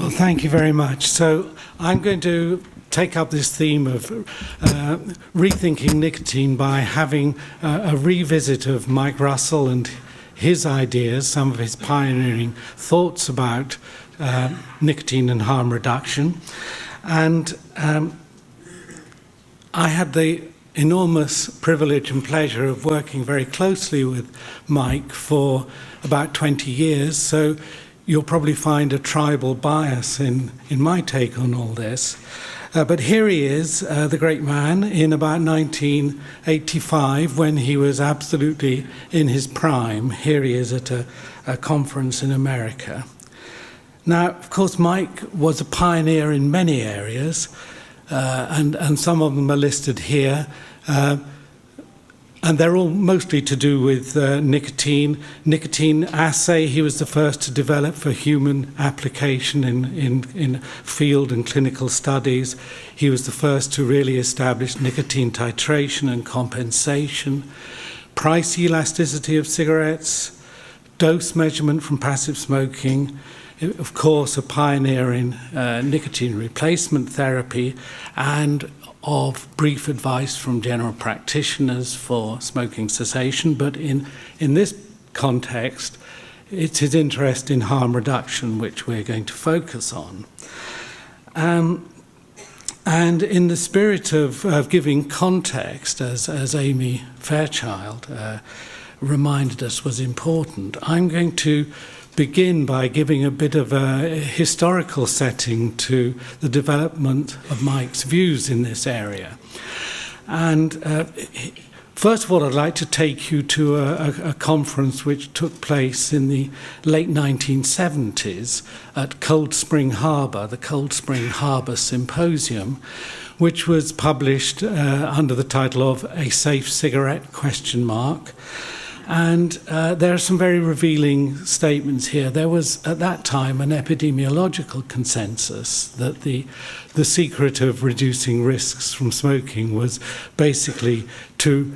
Well, thank you very much. So I'm going to take up this theme of rethinking nicotine by having a revisit of Mike Russell and his ideas, some of his pioneering thoughts about nicotine and harm reduction. And I had the enormous privilege and pleasure of working very closely with Mike for about 20 years. So you'll probably find a tribal bias in my take on all this. But here he is, the great man, in about 1985, when he was absolutely in his prime. Here he is at a conference in America. Now, of course, Mike was a pioneer in many areas, and some of them are listed here. And they're all mostly to do with nicotine. Nicotine assay, he was the first to develop for human application in field and clinical studies. He was the first to really establish nicotine titration and compensation, price elasticity of cigarettes, dose measurement from passive smoking, of course a pioneer in nicotine replacement therapy, and of brief advice from general practitioners for smoking cessation. But in this context, it's his interest in harm reduction which we're going to focus on. And in the spirit of giving context, as Amy Fairchild reminded us was important, I'm going to begin by giving a bit of a historical setting to the development of Mike's views in this area. And first of all, I'd like to take you to a conference which took place in the late 1970s at Cold Spring Harbor, the Cold Spring Harbor Symposium, which was published under the title of A Safe Cigarette ? And there are some very revealing statements here. There was, at that time, an epidemiological consensus that the secret of reducing risks from smoking was basically to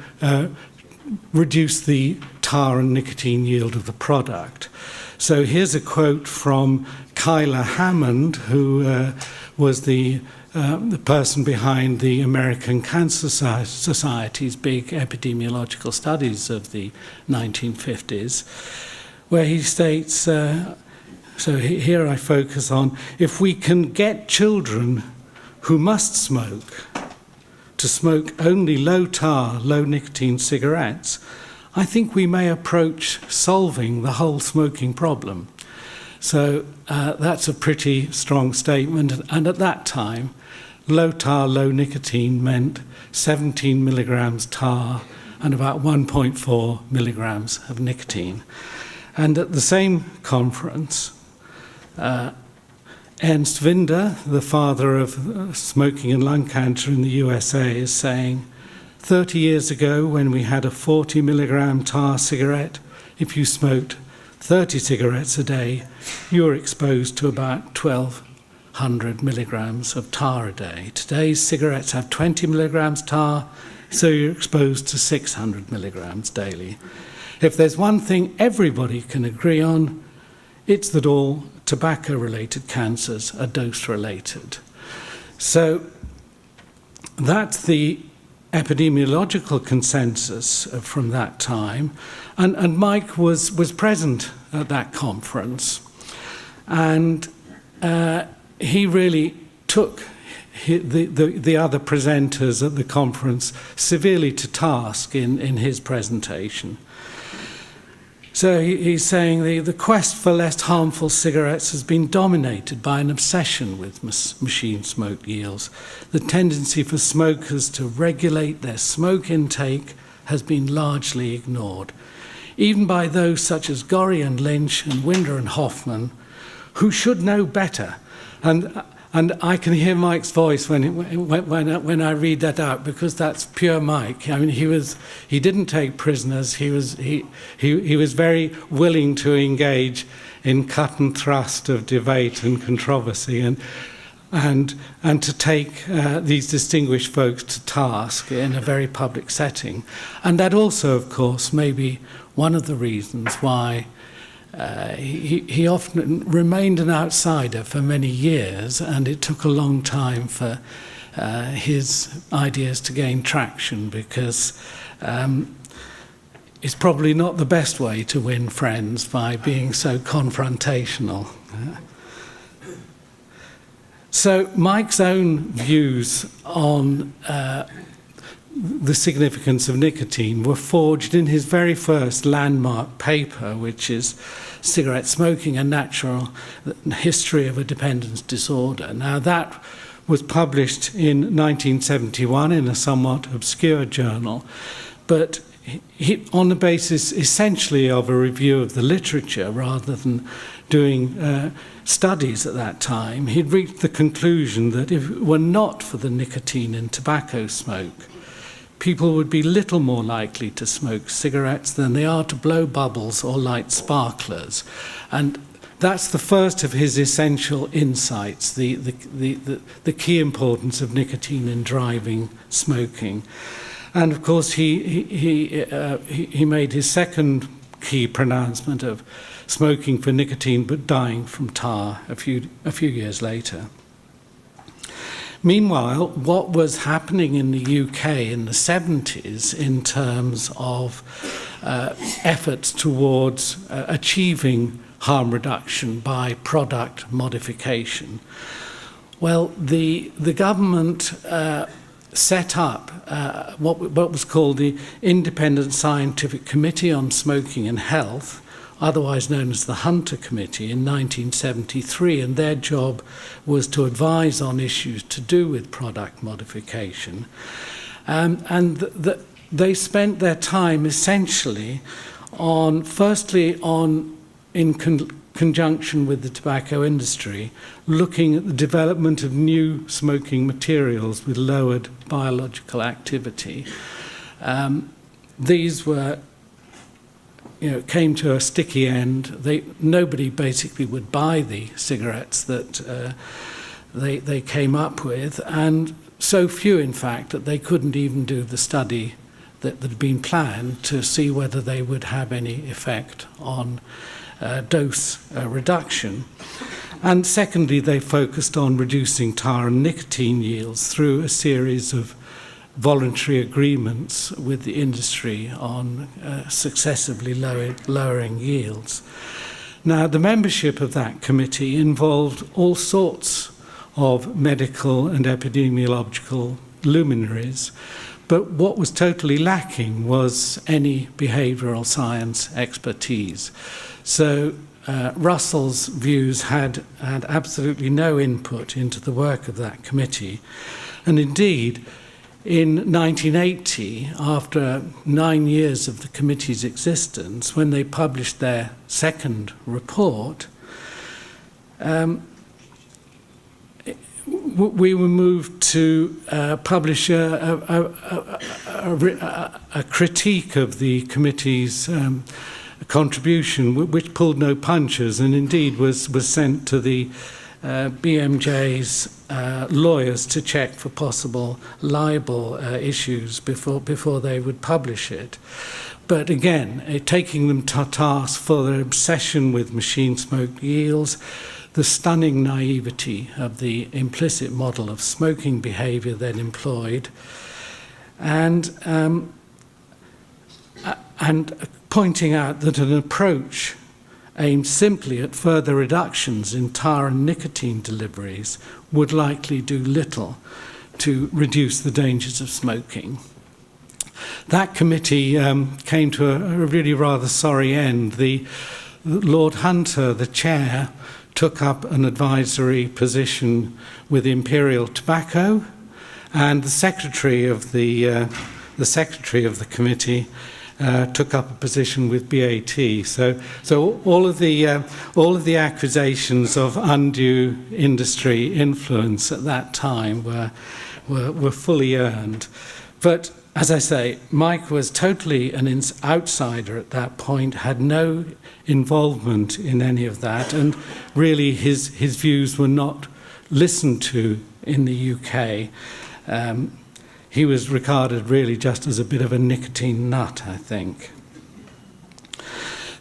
reduce the tar and nicotine yield of the product. So here's a quote from Kyla Hammond, who was the person behind the American Cancer Society's big epidemiological studies of the 1950s, where he states, so here I focus on, if we can get children who must smoke to smoke only low tar, low nicotine cigarettes, I think we may approach solving the whole smoking problem. So that's a pretty strong statement. And at that time, low tar, low nicotine meant 17 milligrams tar and about 1.4 milligrams of nicotine. And at the same conference, Ernst Winder, the father of smoking and lung cancer in the USA, is saying, 30 years ago, when we had a 40 milligram tar cigarette, if you smoked 30 cigarettes a day, you were exposed to about 1,200 milligrams of tar a day. Today's cigarettes have 20 milligrams tar, so you're exposed to 600 milligrams daily. If there's one thing everybody can agree on, it's that all tobacco-related cancers are dose-related. So that's the epidemiological consensus from that time. And Mike was present at that conference. And he really took the other presenters at the conference severely to task in his presentation. So he's saying the quest for less harmful cigarettes has been dominated by an obsession with machine smoke yields. The tendency for smokers to regulate their smoke intake has been largely ignored, even by those such as Gorry and Lynch and Winder and Hoffman, who should know better. And I can hear Mike's voice when I read that out, because that's pure Mike. I mean, he didn't take prisoners. He was very willing to engage in cut and thrust of debate and controversy, and to take these distinguished folks to task in a very public setting. And that also, of course, may be one of the reasons why he often remained an outsider for many years, and it took a long time for his ideas to gain traction, because it's probably not the best way to win friends by being so confrontational. So Mike's own views on the significance of nicotine were forged in his very first landmark paper, which is Cigarette Smoking, a Natural History of a Dependence Disorder. Now, that was published in 1971 in a somewhat obscure journal, but on the basis essentially of a review of the literature rather than doing studies at that time. He'd reached the conclusion that if it were not for the nicotine in tobacco smoke, people would be little more likely to smoke cigarettes than they are to blow bubbles or light sparklers. And that's the first of his essential insights, the key importance of nicotine in driving smoking. And of course, he made his second key pronouncement of smoking for nicotine but dying from tar a few years later. Meanwhile, what was happening in the UK in the 70s in terms of efforts towards achieving harm reduction by product modification? Well, the government set up what was called the Independent Scientific Committee on Smoking and Health, otherwise known as the Hunter Committee, in 1973, and their job was to advise on issues to do with product modification. They spent their time essentially on, firstly, in conjunction with the tobacco industry, looking at the development of new smoking materials with lowered biological activity. These were, came to a sticky end. Nobody basically would buy the cigarettes that they came up with, and so few, in fact, that they couldn't even do the study that had been planned to see whether they would have any effect on dose reduction. And secondly, they focused on reducing tar and nicotine yields through a series of voluntary agreements with the industry on successively lowering yields. Now, the membership of that committee involved all sorts of medical and epidemiological luminaries, but what was totally lacking was any behavioural science expertise. So Russell's views had absolutely no input into the work of that committee. And indeed, in 1980, after 9 years of the committee's existence, when they published their second report, we were moved to publish a critique of the committee's contribution, which pulled no punches, and indeed was sent to the BMJ's lawyers to check for possible libel issues before they would publish it. But again, taking them to task for their obsession with machine smoke yields, the stunning naivety of the implicit model of smoking behaviour then employed, and pointing out that an approach aimed simply at further reductions in tar and nicotine deliveries would likely do little to reduce the dangers of smoking. That committee came to a really rather sorry end. Lord Hunter, the chair, took up an advisory position with Imperial Tobacco, and the secretary of the committee took up a position with BAT. So all of the accusations of undue industry influence at that time were fully earned. But as I say, Mike was totally an outsider at that point, had no involvement in any of that, and really his views were not listened to in the UK. He was regarded really just as a bit of a nicotine nut, I think.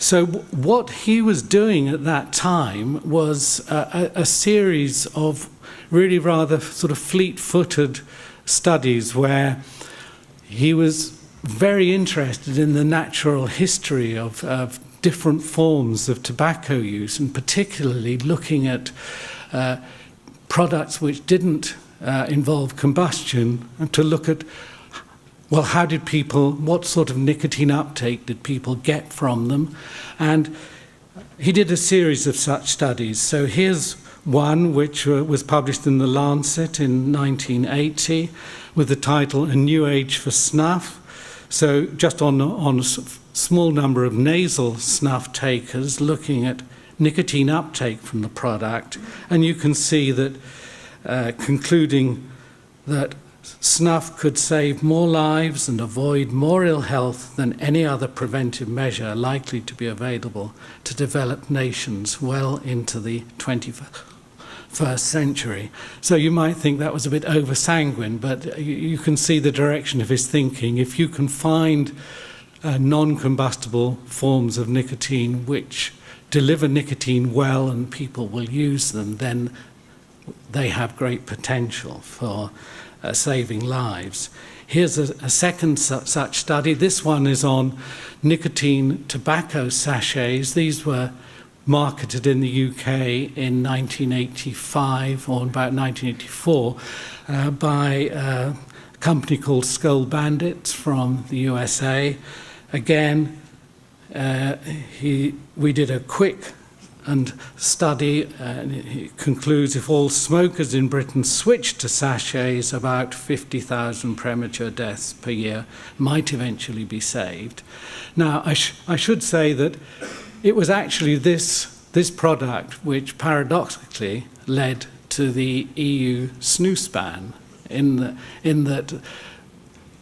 So what he was doing at that time was a series of really rather sort of fleet-footed studies where he was very interested in the natural history of different forms of tobacco use, and particularly looking at products which didn't involve combustion, and to look at, well, what sort of nicotine uptake did people get from them? And he did a series of such studies. So here's one which was published in The Lancet in 1980 with the title A New Age for Snuff. So just on a small number of nasal snuff takers, looking at nicotine uptake from the product, and you can see that concluding that snuff could save more lives and avoid more ill health than any other preventive measure likely to be available to developed nations well into the 21st century. So you might think that was a bit over-sanguine, but you can see the direction of his thinking. If you can find non-combustible forms of nicotine which deliver nicotine well and people will use them, then they have great potential for saving lives. Here's a second such study. This one is on nicotine tobacco sachets. These were marketed in the UK in 1985 or about 1984 by a company called Skull Bandits from the USA. Again, we did a quick study, and it concludes if all smokers in Britain switched to sachets, about 50,000 premature deaths per year might eventually be saved. Now, I should say that it was actually this product which paradoxically led to the EU snus ban, in that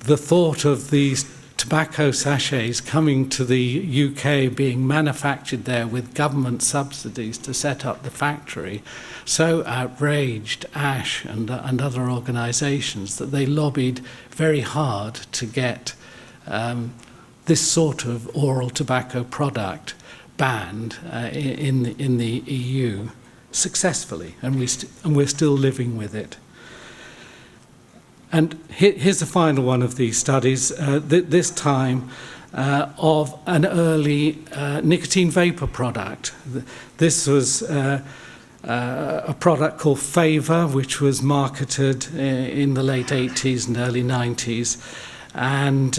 the thought of these tobacco sachets coming to the UK, being manufactured there with government subsidies to set up the factory, so outraged Ash and other organisations that they lobbied very hard to get this sort of oral tobacco product banned in the EU successfully, and we're still living with it. And here's the final one of these studies, this time of an early nicotine vapor product. This was a product called Favour, which was marketed in the late 80s and early 90s. And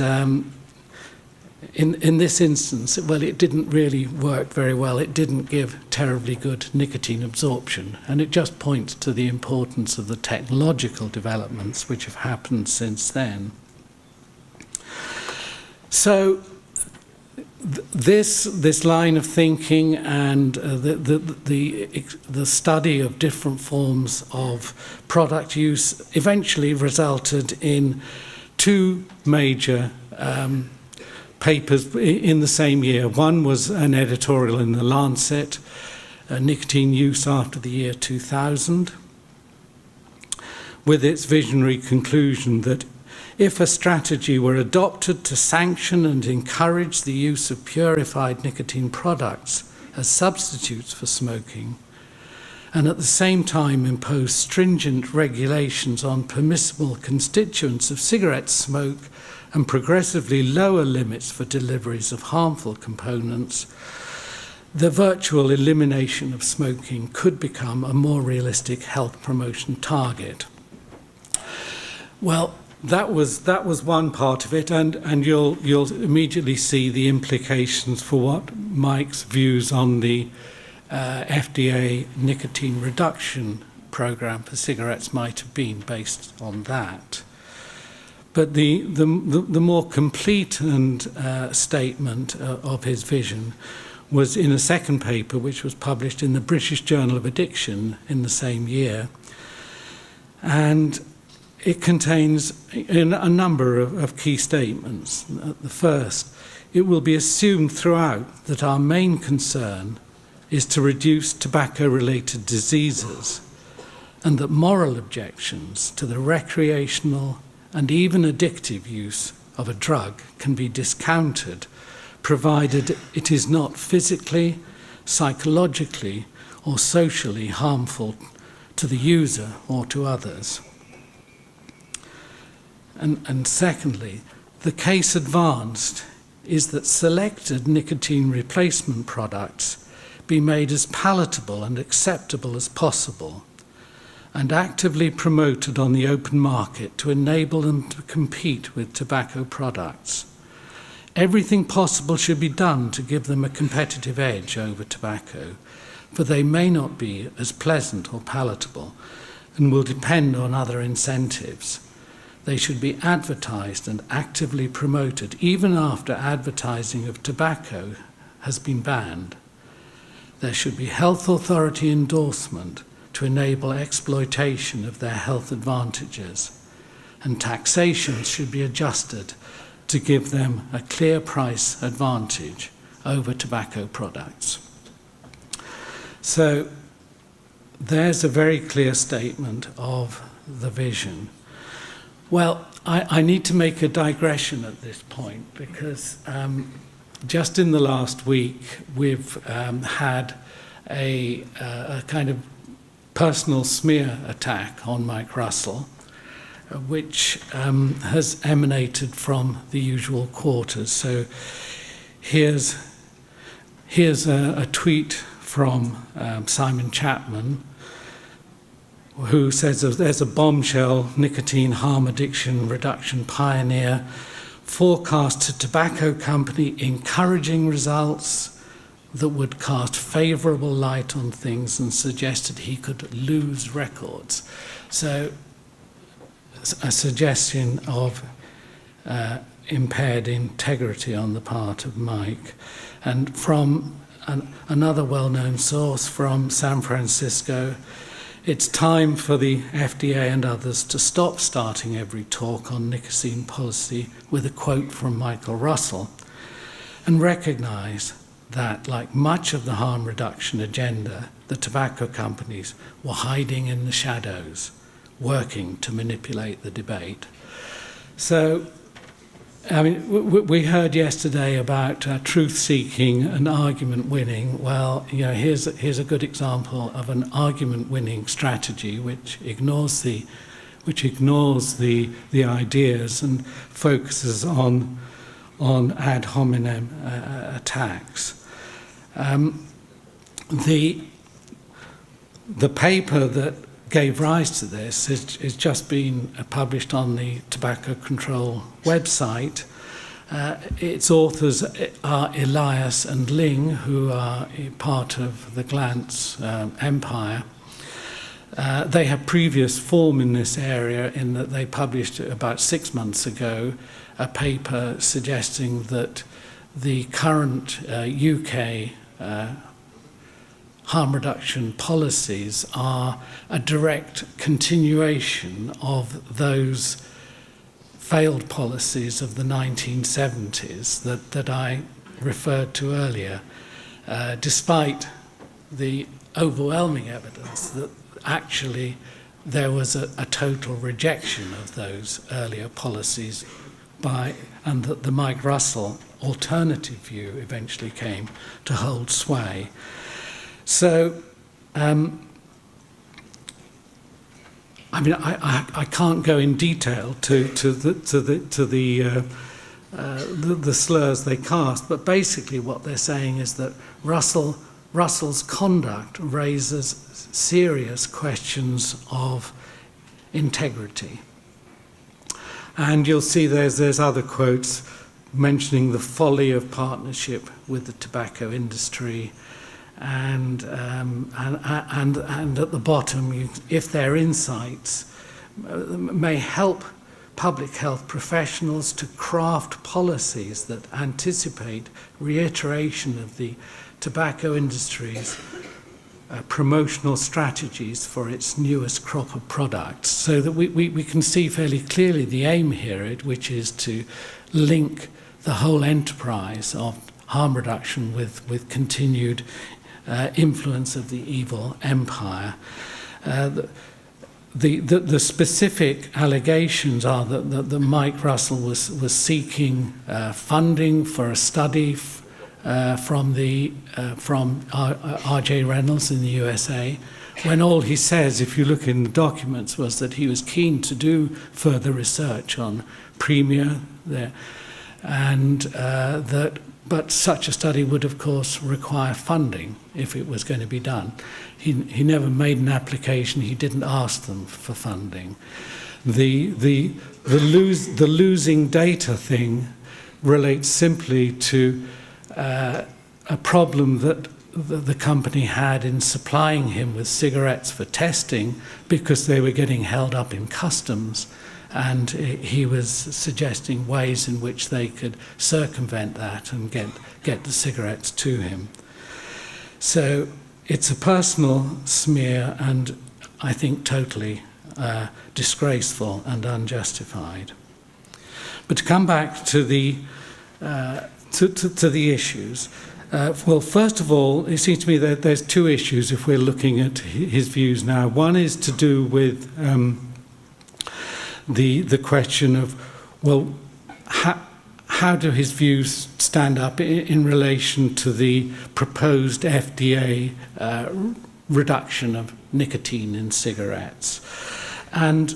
in this instance, well, it didn't really work very well. It didn't give terribly good nicotine absorption. And it just points to the importance of the technological developments which have happened since then. So this line of thinking and the study of different forms of product use eventually resulted in two major papers in the same year. One was an editorial in The Lancet, Nicotine Use After the Year 2000, with its visionary conclusion that if a strategy were adopted to sanction and encourage the use of purified nicotine products as substitutes for smoking, and at the same time impose stringent regulations on permissible constituents of cigarette smoke and progressively lower limits for deliveries of harmful components, the virtual elimination of smoking could become a more realistic health promotion target. Well, that was one part of it, and you'll immediately see the implications for what Mike's views on the FDA nicotine reduction program for cigarettes might have been based on that. But the more complete statement of his vision was in a second paper, which was published in the British Journal of Addiction in the same year. And it contains a number of key statements. The first, it will be assumed throughout that our main concern is to reduce tobacco-related diseases, and that moral objections to the recreational and even addictive use of a drug can be discounted provided it is not physically, psychologically, or socially harmful to the user or to others. And secondly, the case advanced is that selected nicotine replacement products be made as palatable and acceptable as possible and actively promoted on the open market to enable them to compete with tobacco products. Everything possible should be done to give them a competitive edge over tobacco, for they may not be as pleasant or palatable and will depend on other incentives. They should be advertised and actively promoted even after advertising of tobacco has been banned. There should be health authority endorsement to enable exploitation of their health advantages, and taxation should be adjusted to give them a clear price advantage over tobacco products. So there's a very clear statement of the vision. Well, I need to make a digression at this point because just in the last week we've had a kind of personal smear attack on Mike Russell, which has emanated from the usual quarters. So here's a tweet from Simon Chapman, who says there's a bombshell nicotine harm addiction reduction pioneer forecast to tobacco company encouraging results that would cast favourable light on things and suggested he could lose records. So a suggestion of impaired integrity on the part of Mike. And from another well-known source from San Francisco, it's time for the FDA and others to stop starting every talk on nicotine policy with a quote from Michael Russell and recognise that, like much of the harm reduction agenda, the tobacco companies were hiding in the shadows, working to manipulate the debate. So, I mean, we heard yesterday about truth-seeking and argument-winning. Well, you know, here's a good example of an argument-winning strategy which ignores the ideas and focuses on ad hominem attacks. The paper that gave rise to this has just been published on the Tobacco Control website. Its authors are Elias and Ling, who are part of the Glantz empire. They have previous form in this area in that they published about 6 months ago a paper suggesting that the current UK harm reduction policies are a direct continuation of those failed policies of the 1970s that I referred to earlier, despite the overwhelming evidence that actually there was a total rejection of those earlier policies and that the Mike Russell alternative view eventually came to hold sway. So, I mean, I can't go in detail to the slurs they cast, but basically what they're saying is that Russell's conduct raises serious questions of integrity. And you'll see there's other quotes mentioning the folly of partnership with the tobacco industry. And at the bottom, if their insights may help public health professionals to craft policies that anticipate reiteration of the tobacco industry's promotional strategies for its newest crop of products, so that we can see fairly clearly the aim here, which is to link the whole enterprise of harm reduction with continued influence of the evil empire. the specific allegations are that Mike Russell was seeking funding for a study from R.J. Reynolds in the USA, when all he says, if you look in the documents, was that he was keen to do further research on Premier there, and but such a study would, of course, require funding if it was going to be done. He never made an application. He didn't ask them for funding. The losing data thing relates simply to a problem that the company had in supplying him with cigarettes for testing because they were getting held up in customs, and he was suggesting ways in which they could circumvent that and get the cigarettes to him. So it's a personal smear, and I think totally disgraceful and unjustified. But to come back to the issues, well, first of all, it seems to me that there's two issues if we're looking at his views now. One is to do with the question of, well, how do his views stand up in relation to the proposed FDA reduction of nicotine in cigarettes? And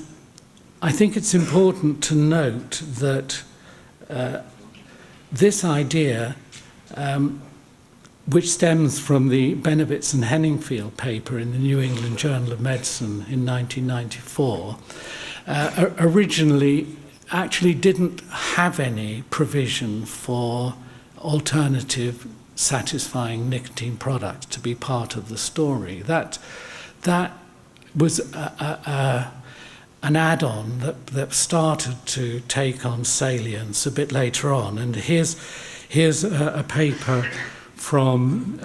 I think it's important to note that this idea, which stems from the Benevitz and Henningfield paper in the New England Journal of Medicine in 1994, originally actually didn't have any provision for alternative satisfying nicotine products to be part of the story. That was an add-on that started to take on salience a bit later on. And here's a paper from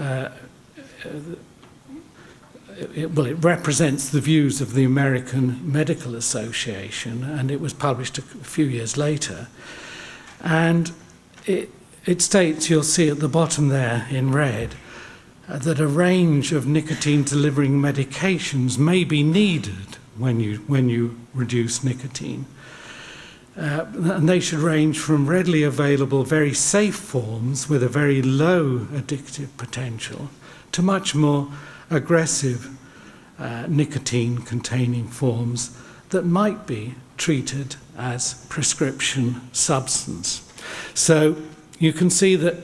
it represents the views of the American Medical Association, and it was published a few years later. And it states, you'll see at the bottom there in red, that a range of nicotine-delivering medications may be needed when you reduce nicotine. And they should range from readily available, very safe forms with a very low addictive potential to much more aggressive nicotine-containing forms that might be treated as prescription substance. So you can see that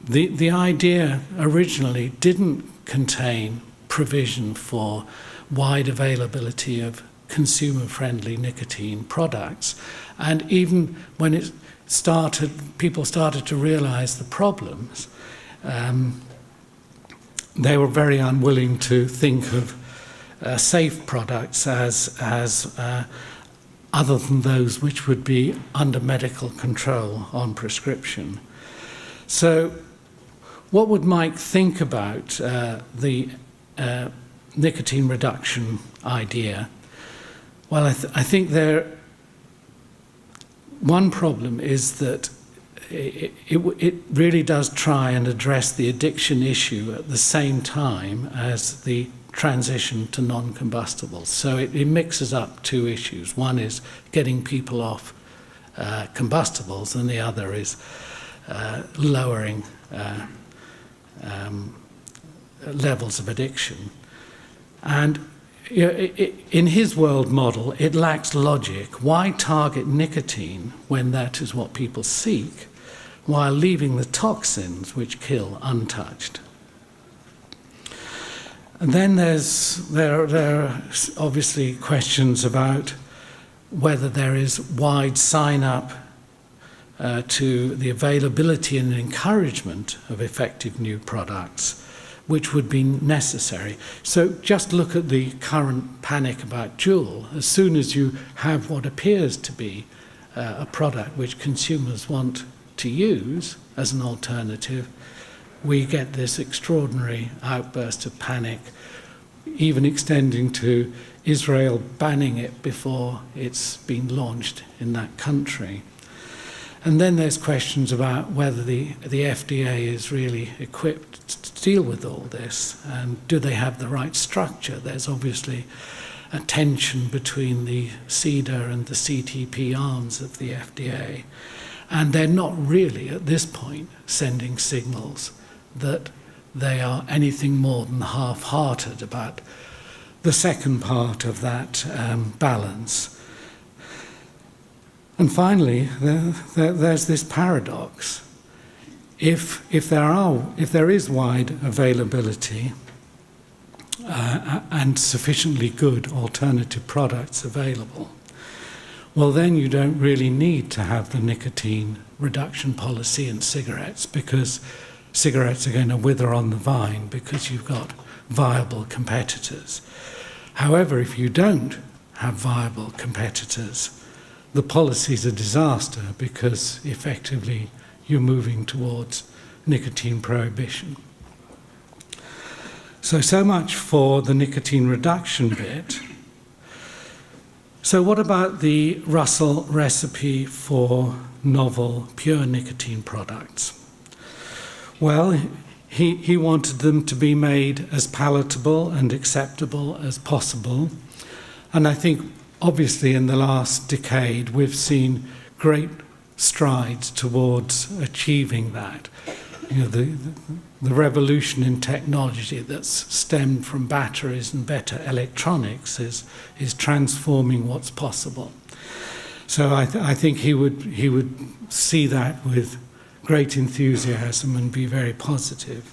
the idea originally didn't contain provision for wide availability of consumer-friendly nicotine products. And even when it started, people started to realize the problems, they were very unwilling to think of safe products as other than those which would be under medical control on prescription. So what would Mike think about the nicotine reduction idea? Well, I think one problem is that it really does try and address the addiction issue at the same time as the transition to non-combustibles. So it mixes up two issues. One is getting people off combustibles, and the other is lowering levels of addiction. And in his world model, it lacks logic. Why target nicotine when that is what people seek, while leaving the toxins which kill untouched? And then there are obviously questions about whether there is wide sign-up to the availability and encouragement of effective new products, which would be necessary. So just look at the current panic about Juul. As soon as you have what appears to be a product which consumers want to use as an alternative, we get this extraordinary outburst of panic, even extending to Israel banning it before it's been launched in that country. And then there's questions about whether the FDA is really equipped to deal with all this, and do they have the right structure? There's obviously a tension between the CEDA and the CTP arms of the FDA. And they're not really, at this point, sending signals that they are anything more than half-hearted about the second part of that balance. And finally, there's this paradox. If there is wide availability and sufficiently good alternative products available, well, then you don't really need to have the nicotine reduction policy in cigarettes, because cigarettes are going to wither on the vine because you've got viable competitors. However, if you don't have viable competitors, the policy's a disaster, because effectively you're moving towards nicotine prohibition. So much for the nicotine reduction bit. So what about the Russell recipe for novel pure nicotine products? Well, he wanted them to be made as palatable and acceptable as possible. And I think, obviously, in the last decade, we've seen great strides towards achieving that. You know, the revolution in technology that's stemmed from batteries and better electronics is transforming what's possible. So I think he would see that with great enthusiasm and be very positive.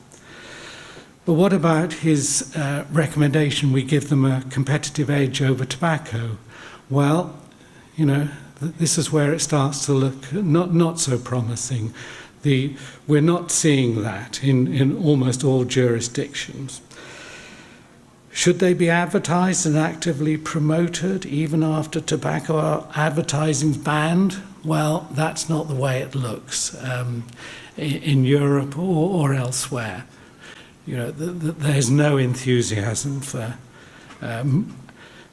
But what about his recommendation we give them a competitive edge over tobacco? Well, you know, this is where it starts to look not so promising. We're not seeing that in almost all jurisdictions. Should they be advertised and actively promoted even after tobacco advertising's banned? Well, that's not the way it looks in Europe or elsewhere. You know, there's no enthusiasm for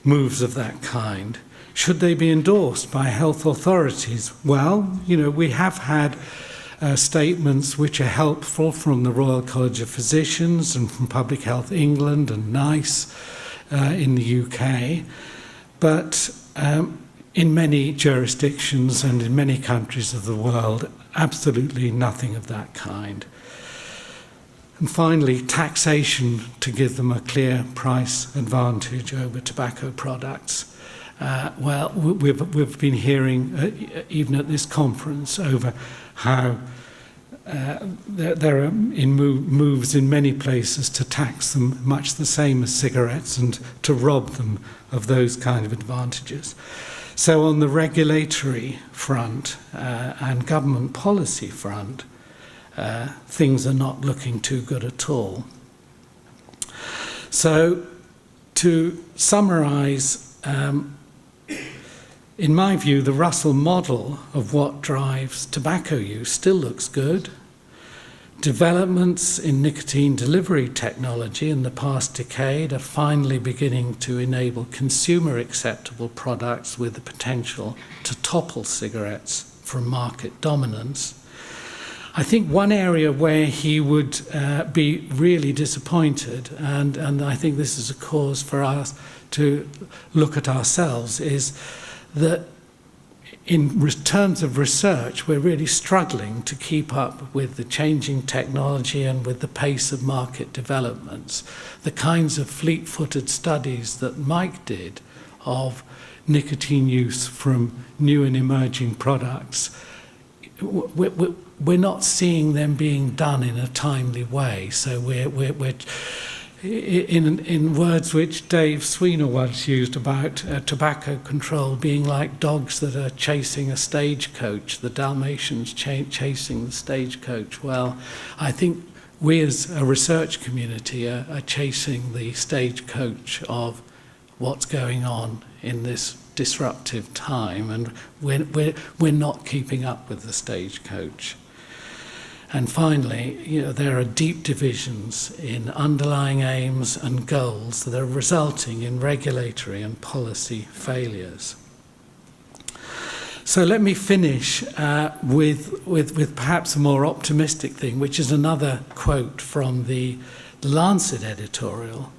moves of that kind. Should they be endorsed by health authorities? Well, you know, we have had statements which are helpful from the Royal College of Physicians and from Public Health England and NICE in the UK. But in many jurisdictions and in many countries of the world, absolutely nothing of that kind. And finally, taxation to give them a clear price advantage over tobacco products. Well, we've been hearing, even at this conference, over how there are moves in many places to tax them much the same as cigarettes and to rob them of those kind of advantages. So on the regulatory front and government policy front, things are not looking too good at all. So to summarize, in my view, the Russell model of what drives tobacco use still looks good. Developments in nicotine delivery technology in the past decade are finally beginning to enable consumer-acceptable products with the potential to topple cigarettes from market dominance. I think one area where he would be really disappointed, and I think this is a cause for us to look at ourselves, is that in terms of research, we're really struggling to keep up with the changing technology and with the pace of market developments. The kinds of fleet-footed studies that Mike did of nicotine use from new and emerging products, we're not seeing them being done in a timely way. So we're in words which Dave Sweeney once used about tobacco control being like dogs that are chasing a stagecoach, the Dalmatians chasing the stagecoach. Well, I think we as a research community are chasing the stagecoach of what's going on in this disruptive time, and we're not keeping up with the stagecoach. And finally, you know, there are deep divisions in underlying aims and goals that are resulting in regulatory and policy failures. So let me finish with perhaps a more optimistic thing, which is another quote from the Lancet editorial,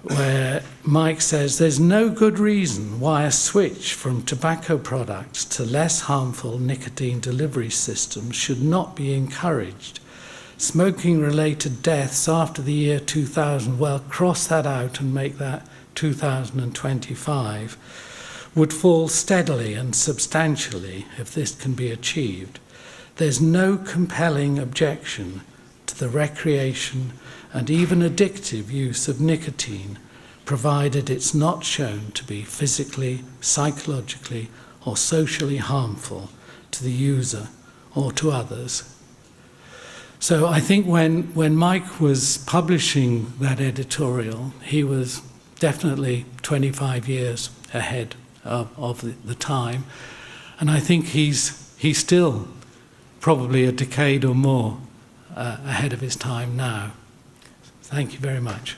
where Mike says there's no good reason why a switch from tobacco products to less harmful nicotine delivery systems should not be encouraged. Smoking-related deaths after the year 2000, well, cross that out and make that 2025, would fall steadily and substantially if this can be achieved. There's no compelling objection to the recreation and even addictive use of nicotine, provided it's not shown to be physically, psychologically, or socially harmful to the user or to others. So I think when Mike was publishing that editorial, he was definitely 25 years ahead of the time. And I think he's still probably a decade or more ahead of his time now. Thank you very much.